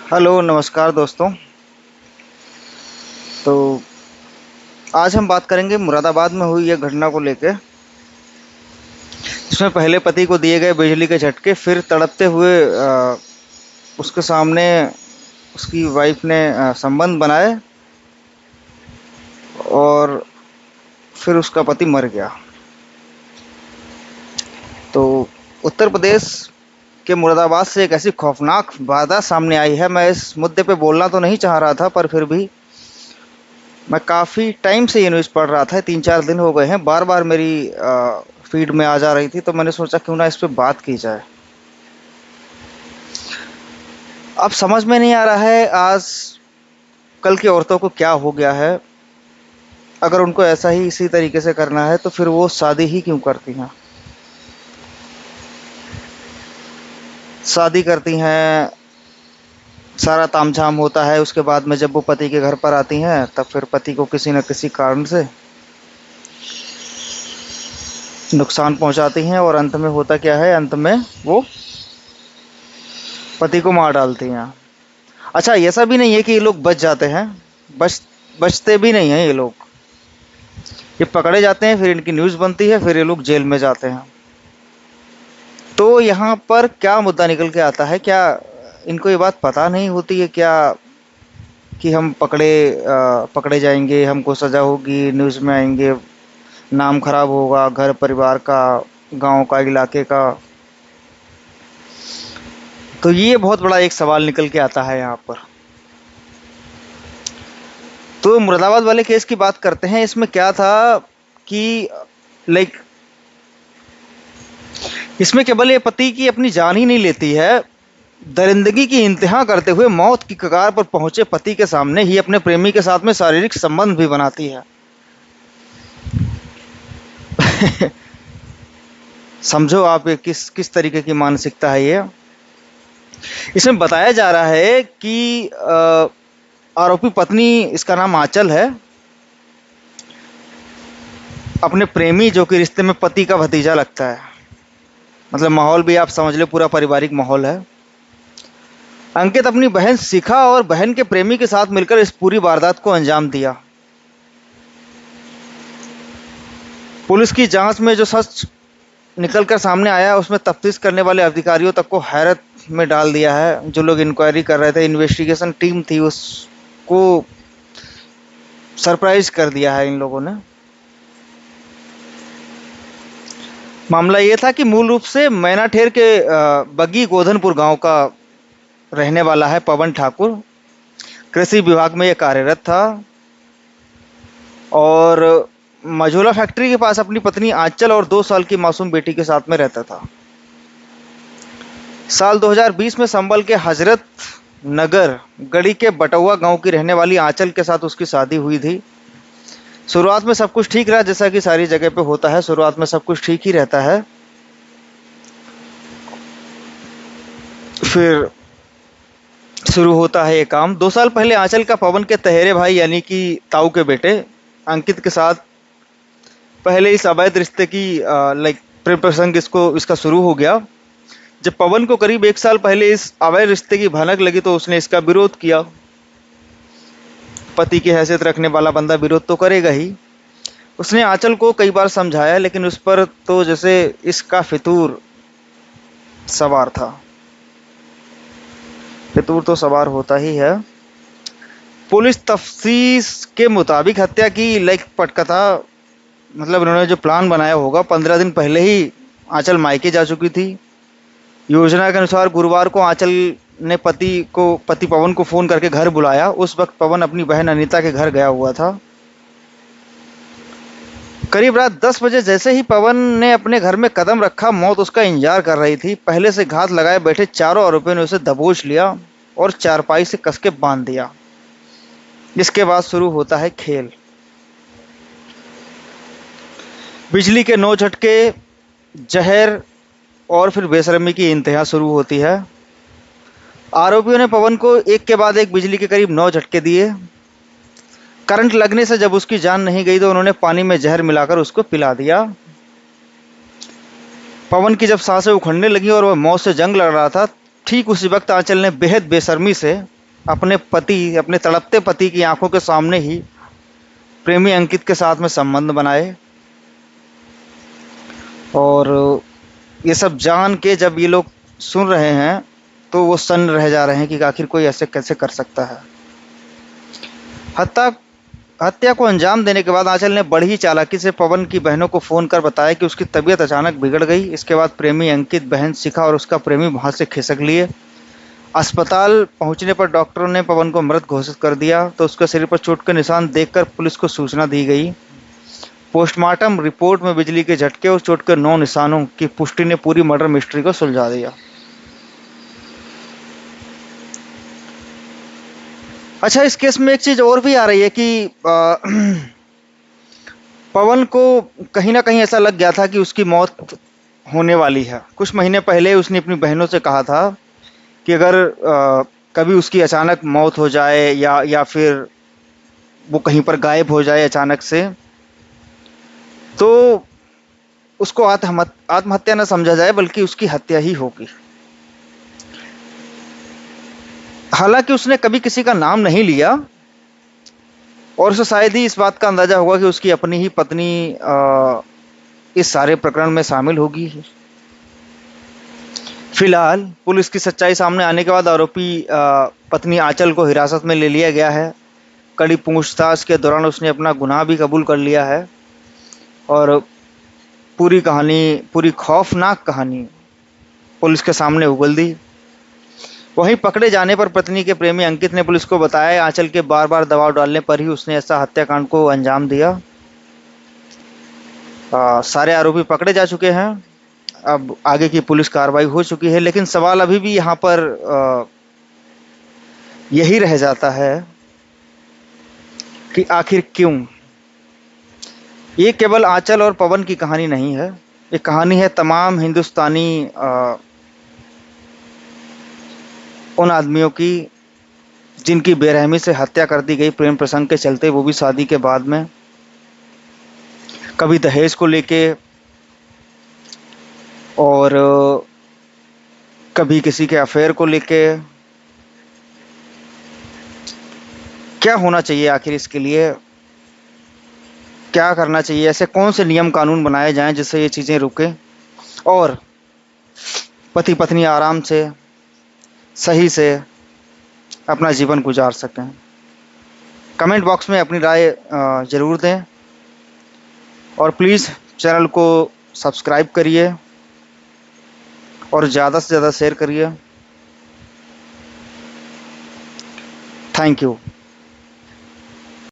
Hello, नमस्कार दोस्तों। तो आज हम बात करेंगे मुरादाबाद में हुई एक घटना को लेके, जिसमें पहले पति को दिए गए बिजली के झटके, फिर तड़पते हुए उसके सामने उसकी वाइफ ने संबंध बनाए और फिर उसका पति मर गया। तो उत्तर प्रदेश के मुरादाबाद से एक ऐसी खौफनाक वारदात सामने आई है। मैं इस मुद्दे पे बोलना तो नहीं चाह रहा था, पर फिर भी मैं काफ़ी टाइम से ये न्यूज़ पढ़ रहा था। 3-4 दिन हो गए हैं, बार बार मेरी फीड में आ जा रही थी, तो मैंने सोचा क्यों ना इस पे बात की जाए। अब समझ में नहीं आ रहा है आज कल की औरतों को क्या हो गया है। अगर उनको ऐसा ही इसी तरीके से करना है तो फिर वो शादी ही क्यों करती हैं। शादी करती हैं, सारा तामझाम होता है, उसके बाद में जब वो पति के घर पर आती हैं तब फिर पति को किसी न किसी कारण से नुकसान पहुंचाती हैं, और अंत में होता क्या है, अंत में वो पति को मार डालती हैं। अच्छा, ऐसा भी नहीं है कि ये लोग बच जाते हैं, बच बचते भी नहीं हैं ये लोग। ये पकड़े जाते हैं, फिर इनकी न्यूज़ बनती है, फिर ये लोग जेल में जाते हैं। तो यहाँ पर क्या मुद्दा निकल के आता है, क्या इनको ये बात पता नहीं होती है क्या कि हम पकड़े जाएंगे, हमको सज़ा होगी, न्यूज़ में आएंगे, नाम खराब होगा घर परिवार का, गांव का, इलाके का। तो ये बहुत बड़ा एक सवाल निकल के आता है यहाँ पर। तो मुरादाबाद वाले केस की बात करते हैं। इसमें क्या था कि लाइक इसमें केवल ये पति की अपनी जान ही नहीं लेती है, दरिंदगी की इंतहा करते हुए मौत की कगार पर पहुंचे पति के सामने ही अपने प्रेमी के साथ में शारीरिक संबंध भी बनाती है। समझो आप, ये किस किस तरीके की मानसिकता है ये। इसमें बताया जा रहा है कि आरोपी पत्नी, इसका नाम आंचल है, अपने प्रेमी, जो कि रिश्ते में पति का भतीजा लगता है, मतलब माहौल भी आप समझ ले, पूरा पारिवारिक माहौल है, अंकित अपनी बहन शिखा और बहन के प्रेमी के साथ मिलकर इस पूरी वारदात को अंजाम दिया। पुलिस की जांच में जो सच निकल कर सामने आया, उसमें तफ्तीश करने वाले अधिकारियों तक को हैरत में डाल दिया है। जो लोग इंक्वायरी कर रहे थे, इन्वेस्टिगेशन टीम थी, उसको सरप्राइज कर दिया है इन लोगों ने। मामला ये था कि मूल रूप से मैनाठेर के बग्गी गोधनपुर गांव का रहने वाला है पवन ठाकुर। कृषि विभाग में ये कार्यरत था और मझोला फैक्ट्री के पास अपनी पत्नी आंचल और 2 साल की मासूम बेटी के साथ में रहता था। साल 2020 में संभल के हजरत नगर गढ़ी के बटुआ गांव की रहने वाली आंचल के साथ उसकी शादी हुई थी। शुरुआत में सब कुछ ठीक रहा, जैसा कि सारी जगह पे होता है, शुरुआत में सब कुछ ठीक ही रहता है। फिर शुरू होता है ये काम। 2 साल पहले आंचल का पवन के तहेरे भाई यानी कि ताऊ के बेटे अंकित के साथ पहले इस अवैध रिश्ते की लाइक प्रेम प्रसंग इसका शुरू हो गया। जब पवन को करीब 1 साल पहले इस अवैध रिश्ते की भनक लगी तो उसने इसका विरोध किया। पति की हैसियत रखने वाला बंदा विरोध तो करेगा ही। उसने आंचल को कई बार समझाया, लेकिन उस पर तो जैसे इसका फितूर सवार था। फितूर तो सवार होता ही है। पुलिस तफ्तीश के मुताबिक हत्या की लाइक पटकथा, मतलब इन्होंने जो प्लान बनाया होगा, 15 दिन पहले ही आंचल मायके जा चुकी थी। योजना के अनुसार गुरुवार को आंचल ने पति पवन को फोन करके घर बुलाया। उस वक्त पवन अपनी बहन अनीता के घर गया हुआ था। करीब रात 10 बजे जैसे ही पवन ने अपने घर में कदम रखा, मौत उसका इंतजार कर रही थी। पहले से घात लगाए बैठे चारों आरोपियों ने उसे दबोच लिया और चारपाई से कस के बांध दिया। इसके बाद शुरू होता है खेल। बिजली के 9 झटके, जहर और फिर बेशर्मी की इंतहा शुरू होती है। आरोपियों ने पवन को एक के बाद एक बिजली के करीब 9 झटके दिए। करंट लगने से जब उसकी जान नहीं गई तो उन्होंने पानी में जहर मिलाकर उसको पिला दिया। पवन की जब सांसें उखड़ने लगी और वह मौत से जंग लड़ रहा था, ठीक उसी वक्त आंचल ने बेहद बेशर्मी से अपने पति, अपने तड़पते पति की आंखों के सामने ही प्रेमी अंकित के साथ में संबंध बनाए। और ये सब जान के जब ये लोग सुन रहे हैं तो वो सन्न रह जा रहे हैं कि आखिर कोई ऐसे कैसे कर सकता है। हत्या हत्या को अंजाम देने के बाद आंचल ने बड़ी ही चालाकी से पवन की बहनों को फोन कर बताया कि उसकी तबीयत अचानक बिगड़ गई। इसके बाद प्रेमी अंकित बहन शिखा और उसका प्रेमी वहां से खिसक लिए। अस्पताल पहुंचने पर डॉक्टरों ने पवन को मृत घोषित कर दिया तो उसके शरीर पर चोट के निशान देखकर पुलिस को सूचना दी गई। पोस्टमार्टम रिपोर्ट में बिजली के झटके और चोट के 9 निशानों की पुष्टि ने पूरी मर्डर मिस्ट्री को सुलझा दिया। अच्छा, इस केस में एक चीज और भी आ रही है कि पवन को कहीं ना कहीं ऐसा लग गया था कि उसकी मौत होने वाली है। कुछ महीने पहले उसने अपनी बहनों से कहा था कि अगर कभी उसकी अचानक मौत हो जाए या फिर वो कहीं पर गायब हो जाए अचानक से, तो उसको आत्महत्या न समझा जाए बल्कि उसकी हत्या ही होगी। हालांकि उसने कभी किसी का नाम नहीं लिया और उसे शायद ही इस बात का अंदाजा होगा कि उसकी अपनी ही पत्नी इस सारे प्रकरण में शामिल होगी। फिलहाल पुलिस की सच्चाई सामने आने के बाद आरोपी पत्नी आंचल को हिरासत में ले लिया गया है। कड़ी पूछताछ के दौरान उसने अपना गुनाह भी कबूल कर लिया है और पूरी खौफनाक कहानी पुलिस के सामने उगल दी। वहीं पकड़े जाने पर पत्नी के प्रेमी अंकित ने पुलिस को बताया आंचल के बार बार दबाव डालने पर ही उसने ऐसा हत्याकांड को अंजाम दिया। सारे आरोपी पकड़े जा चुके हैं। अब आगे की पुलिस कार्रवाई हो चुकी है, लेकिन सवाल अभी भी यहाँ पर यही रह जाता है कि आखिर क्यों। ये केवल आंचल और पवन की कहानी नहीं है, ये कहानी है तमाम हिंदुस्तानी उन आदमियों की जिनकी बेरहमी से हत्या कर दी गई प्रेम प्रसंग के चलते, वो भी शादी के बाद में। कभी दहेज को लेके और कभी किसी के अफेयर को लेके। क्या होना चाहिए आखिर इसके लिए, क्या करना चाहिए, ऐसे कौन से नियम कानून बनाए जाएं जिससे ये चीज़ें रुके और पति पत्नी आराम से सही से अपना जीवन गुजार सकें। कमेंट बॉक्स में अपनी राय ज़रूर दें और प्लीज़ चैनल को सब्सक्राइब करिए और ज़्यादा से ज़्यादा शेयर करिए। Thank you.